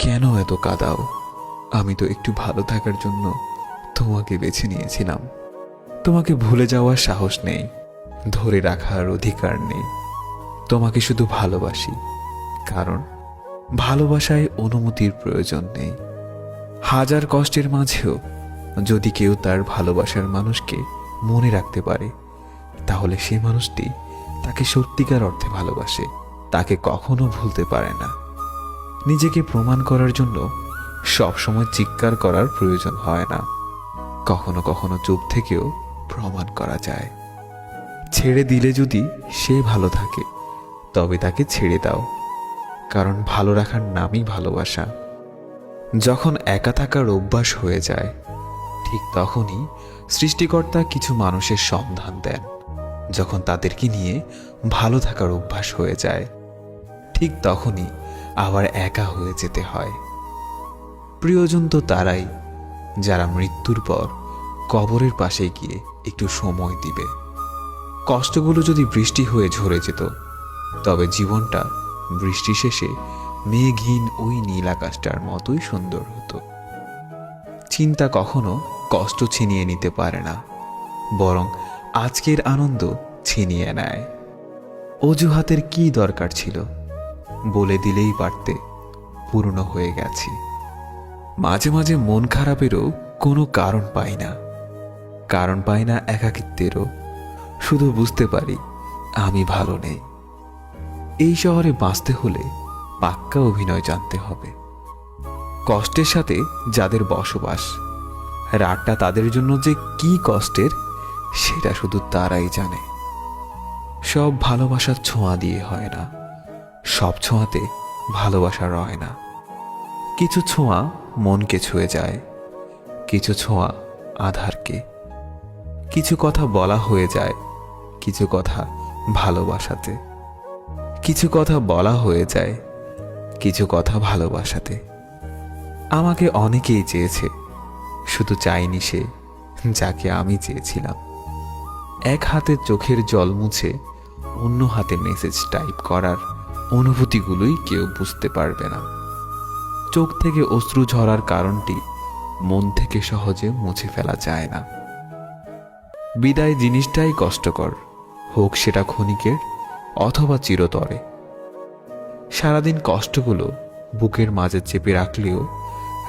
কেন এত কাঁদাও? আমি তো একটু ভালো থাকার জন্য তোমাকে বেছে নিয়েছিলাম। তোমাকে ভুলে যাওয়ার সাহস নেই, ধরে রাখার অধিকার নেই। তোমাকে শুধু ভালোবাসি, কারণ ভালোবাসায় অনুমতির প্রয়োজন নেই। হাজার কষ্টের মাঝেও যদি কেউ তার ভালোবাসার মানুষকে মনে রাখতে পারে, তাহলে সে মানুষটি তাকে সত্যিকার অর্থে ভালোবাসে, তাকে কখনো ভুলতে পারে না। নিজেকে প্রমাণ করার জন্য সবসময় চিৎকার করার প্রয়োজন হয় না, কখনো কখনো চুপ থেকেও প্রমাণ করা যায়। ছেড়ে দিলে যদি সে ভালো থাকে, তবে তাকে ছেড়ে দাও, কারণ ভালো রাখার নামই ভালোবাসা। যখন একা থাকার অভ্যাস হয়ে যায়, ঠিক তখনই সৃষ্টিকর্তা কিছু মানুষের সন্ধান দেন। যখন তাদেরকে নিয়ে ভালো থাকার অভ্যাস হয়ে যায়, ঠিক তখনই আবার একা হয়ে যেতে হয়। প্রিয়জন তো তারাই যারা মৃত্যুর পর কবরের পাশে গিয়ে একটু সময় দিবে। কষ্টগুলো যদি বৃষ্টি হয়ে ঝরে যেত, তবে জীবনটা বৃষ্টি শেষে মেঘহীন ওই নীল আকাশটার মতোই সুন্দর হতো। চিন্তা কখনো কষ্ট ছিনিয়ে নিতে পারে না, বরং আজকের আনন্দ ছিনিয়ে নেয়। অজুহাতের কি দরকার ছিল? বলে দিলেই পারতে, পূর্ণ হয়ে গেছি। মাঝে মাঝে মন খারাপেরও কোনো কারণ পাই না, কারণ পাই না একাকিত্বেরও। শুধু বুঝতে পারি আমি ভালো নেই। এই শহরে বাঁচতে হলে পাক্কা অভিনয় জানতে হবে। কষ্টের সাথে যাদের বসবাস, রাতটা তাদের জন্য যে কি কষ্টের, সেটা শুধু তারাই জানে। সব ভালোবাসার ছোঁয়া দিয়ে হয় না, সব ছোঁয়াতে ভালোবাসা রয় না। কিছু ছোঁয়া মনকে ছুঁয়ে যায়, কিছু ছোঁয়া আধারকে। কিছু কথা বলা হয়ে যায়, কিছু কথা ভালোবাসাতে। কিছু কথা বলা হয়ে যায়, কিছু কথা ভালোবাসাতে। আমাকে অনেকেই চেয়েছে, শুধু চাইনি সে যাকে আমি চেয়েছিলাম। এক হাতে চোখের জল মুছে অন্য হাতে মেসেজ টাইপ করার অনুভূতিগুলোই কেউ বুঝতে পারবে না। চোখ থেকে অশ্রু ঝরার কারণটি মন থেকে সহজে মুছে ফেলা যায় না। বিদায় জিনিসটাই কষ্টকর, হোক সেটা ক্ষণিকের অথবা চিরতরে। সারাদিন কষ্টগুলো বুকের মাঝে চেপে রাখলেও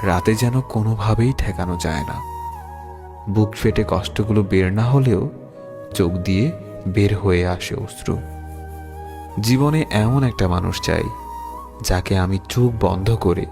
রাতে যেন কোনোভাবেই ঠেকানো যায় না। বুক ফেটে কষ্টগুলো বের না হলেও চোখ দিয়ে বের হয়ে আসে অশ্রু। জীবনে এমন একটা মানুষ চাই, যাকে আমি চোখ বন্ধ করে